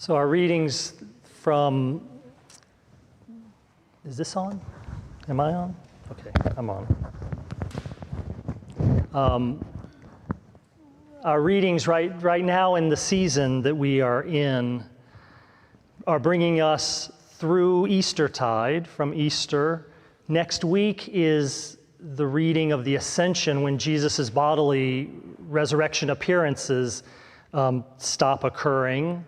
So our readings from, is this on? Am I on? Okay, I'm on. Our readings right now in the season that we are in are bringing us through Eastertide, from Easter. Next week is the reading of the Ascension, when Jesus' bodily resurrection appearances stop occurring.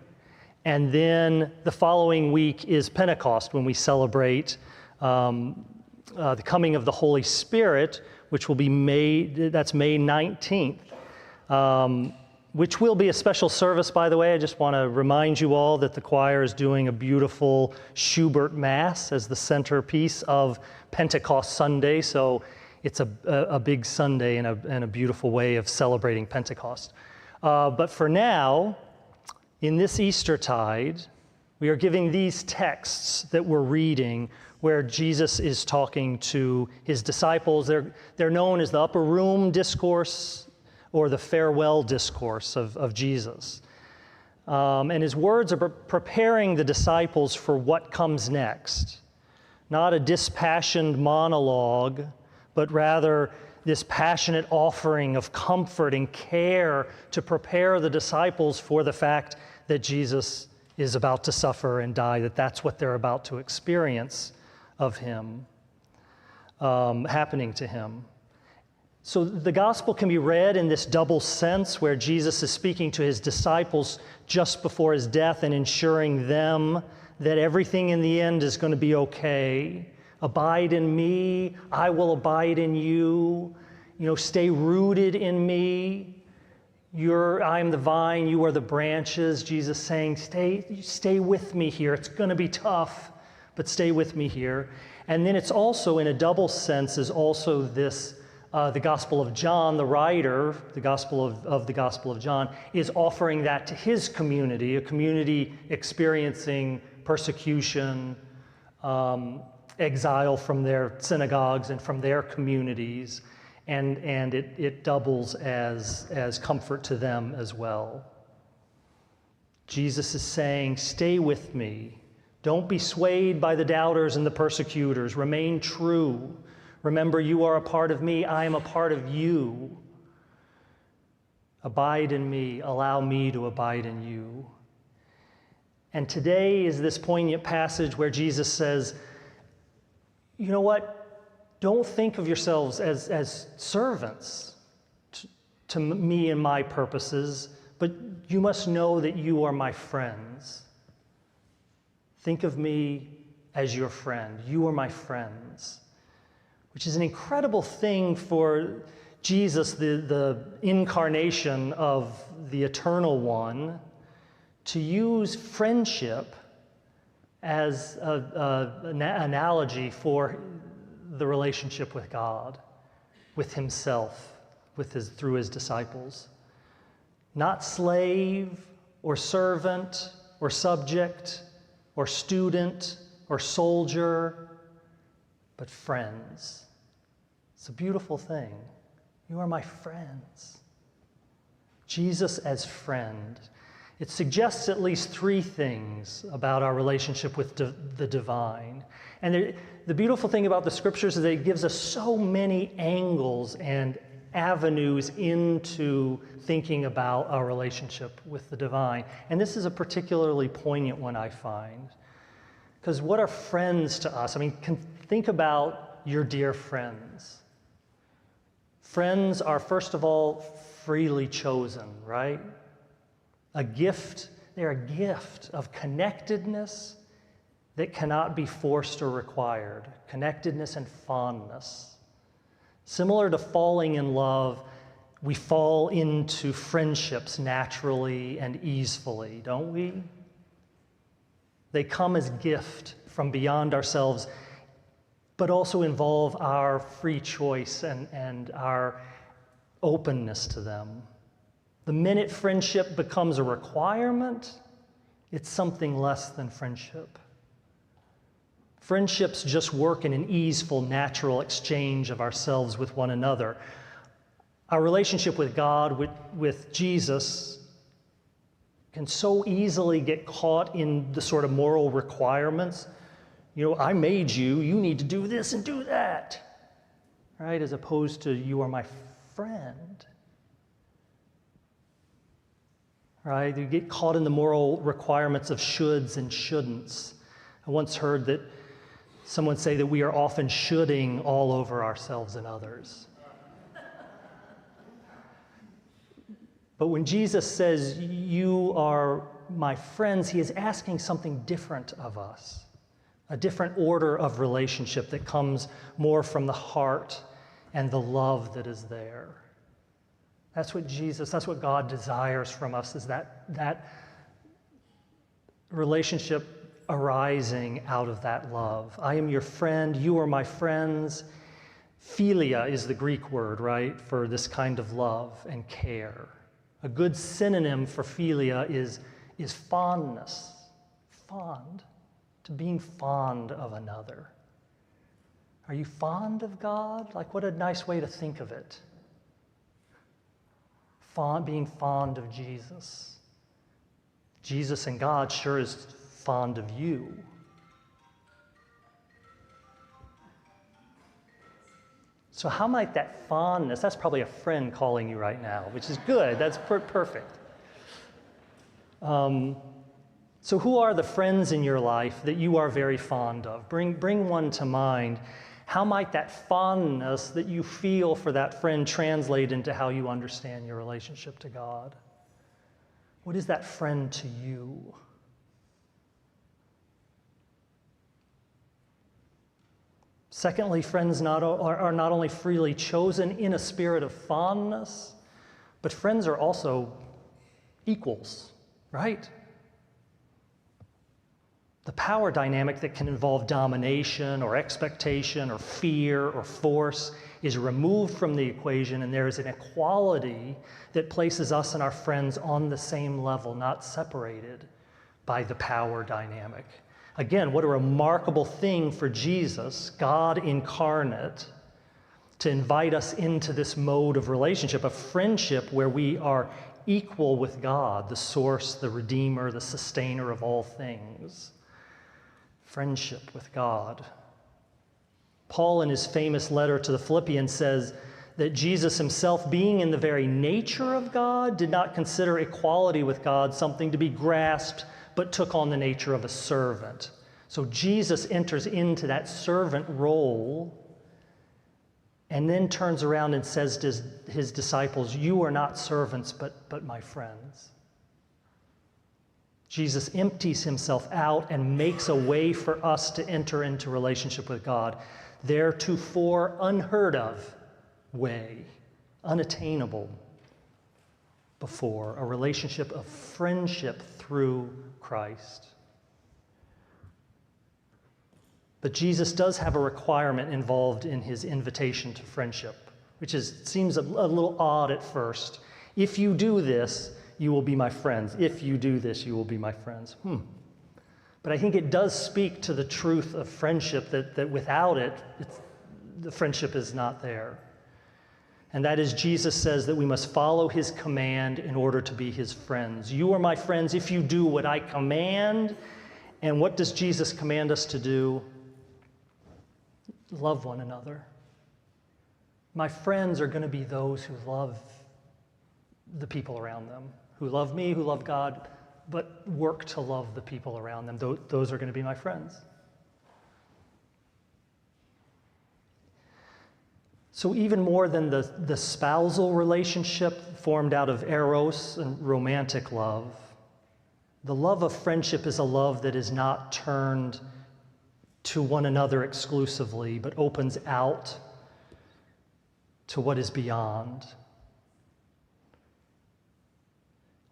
And then the following week is Pentecost, when we celebrate the coming of the Holy Spirit, which will be May 19th, which will be a special service, by the way. I just want to remind you all that the choir is doing a beautiful Schubert Mass as the centerpiece of Pentecost Sunday, so it's a big Sunday and a beautiful way of celebrating Pentecost. But for now, in this Eastertide, we are giving these texts that we're reading where Jesus is talking to his disciples. They're known as the Upper Room Discourse or the Farewell Discourse of Jesus. And his words are preparing the disciples for what comes next. Not a dispassioned monologue, but rather this passionate offering of comfort and care to prepare the disciples for the fact that Jesus is about to suffer and die, that's what they're about to experience of him, happening to him. So the gospel can be read in this double sense, where Jesus is speaking to his disciples just before his death and ensuring them that everything in the end is going to be okay. Abide in me, I will abide in you. Stay rooted in me. I am the vine, you are the branches. Jesus saying, stay with me here. It's going to be tough, but stay with me here. And then it's also, in a double sense, is also this, the Gospel of John, the writer, the Gospel of John, is offering that to his community, a community experiencing persecution, exile from their synagogues and from their communities. And it doubles as comfort to them as well. Jesus is saying, stay with me. Don't be swayed by the doubters and the persecutors. Remain true. Remember, you are a part of me. I am a part of you. Abide in me. Allow me to abide in you. And today is this poignant passage where Jesus says, you know what? Don't think of yourselves as servants to me and my purposes, but you must know that you are my friends. Think of me as your friend. You are my friends, which is an incredible thing for Jesus, the incarnation of the Eternal One, to use friendship as an analogy for the relationship with God, with himself, through his disciples. Not slave or servant or subject or student or soldier, but friends. It's a beautiful thing. You are my friends. Jesus as friend. It suggests at least three things about our relationship with the divine. And the beautiful thing about the scriptures is that it gives us so many angles and avenues into thinking about our relationship with the divine. And this is a particularly poignant one, I find. Because what are friends to us? Think about your dear friends. Friends are, first of all, freely chosen, right? A gift, they're a gift of connectedness that cannot be forced or required. Connectedness and fondness. Similar to falling in love, we fall into friendships naturally and easily, don't we? They come as gift from beyond ourselves, but also involve our free choice and our openness to them. The minute friendship becomes a requirement, it's something less than friendship. Friendships just work in an easeful, natural exchange of ourselves with one another. Our relationship with God, with Jesus, can so easily get caught in the sort of moral requirements. I made you, you need to do this and do that, right? As opposed to, you are my friend, right? You get caught in the moral requirements of shoulds and shouldn'ts. I once heard that someone say that we are often shoulding all over ourselves and others. But when Jesus says, you are my friends, he is asking something different of us, a different order of relationship that comes more from the heart and the love that is there. That's what God desires from us, is that relationship arising out of that love. I am your friend, you are my friends. Philia is the Greek word, right, for this kind of love and care. A good synonym for philia is fondness, fond, to being fond of another. Are you fond of God? Like, what a nice way to think of it. Being fond of Jesus. Jesus and God sure is fond of you. So how might that fondness, that's probably a friend calling you right now, which is good, that's perfect. So who are the friends in your life that you are very fond of? Bring one to mind. How might that fondness that you feel for that friend translate into how you understand your relationship to God? What is that friend to you? Secondly, friends are not only freely chosen in a spirit of fondness, but friends are also equals, right? The power dynamic that can involve domination or expectation or fear or force is removed from the equation, and there is an equality that places us and our friends on the same level, not separated by the power dynamic. Again, what a remarkable thing for Jesus, God incarnate, to invite us into this mode of relationship, of friendship, where we are equal with God, the source, the redeemer, the sustainer of all things. Friendship with God. Paul, in his famous letter to the Philippians, says that Jesus himself, being in the very nature of God, did not consider equality with God something to be grasped, but took on the nature of a servant. So Jesus enters into that servant role and then turns around and says to his disciples, you are not servants, but my friends. Jesus empties himself out and makes a way for us to enter into relationship with God. Theretofore unheard of way, unattainable before, a relationship of friendship through Christ. But Jesus does have a requirement involved in his invitation to friendship, which seems a little odd at first. If you do this, you will be my friends. If you do this, you will be my friends. But I think it does speak to the truth of friendship, that without it, the friendship is not there. And that is, Jesus says that we must follow his command in order to be his friends. You are my friends if you do what I command. And what does Jesus command us to do? Love one another. My friends are going to be those who love the people around them, who love me, who love God, but work to love the people around them. Those are going to be my friends. So even more than the spousal relationship formed out of eros and romantic love, the love of friendship is a love that is not turned to one another exclusively, but opens out to what is beyond.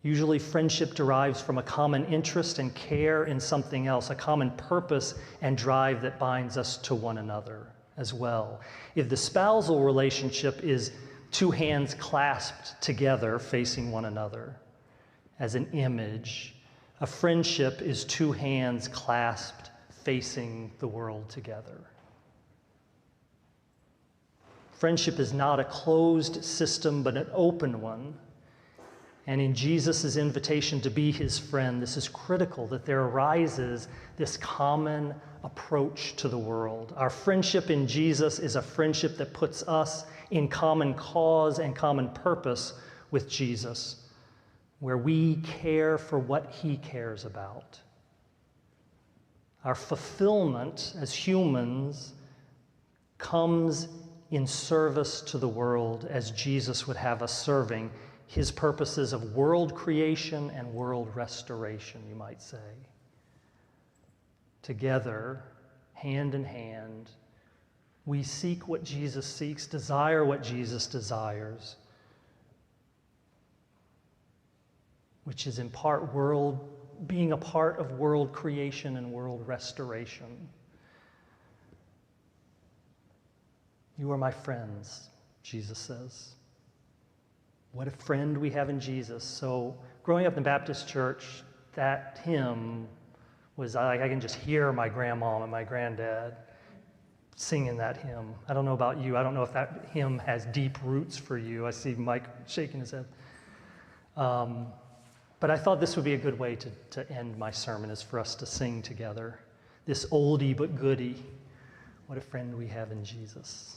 Usually friendship derives from a common interest and care in something else, a common purpose and drive that binds us to one another as well. If the spousal relationship is two hands clasped together facing one another as an image, a friendship is two hands clasped facing the world together. Friendship is not a closed system, but an open one. And in Jesus' invitation to be his friend, this is critical that there arises this common approach to the world. Our friendship in Jesus is a friendship that puts us in common cause and common purpose with Jesus, where we care for what he cares about. Our fulfillment as humans comes in service to the world as Jesus would have us serving his purposes of world creation and world restoration, you might say. Together, hand in hand, we seek what Jesus seeks, desire what Jesus desires, which is in part being a part of world creation and world restoration. You are my friends, Jesus says. What a friend we have in Jesus. So growing up in the Baptist church, that hymn was like, I can just hear my grandmom and my granddad singing that hymn. I don't know about you. I don't know if that hymn has deep roots for you. I see Mike shaking his head. But I thought this would be a good way to end my sermon, is for us to sing together this oldie but goodie. What a friend we have in Jesus.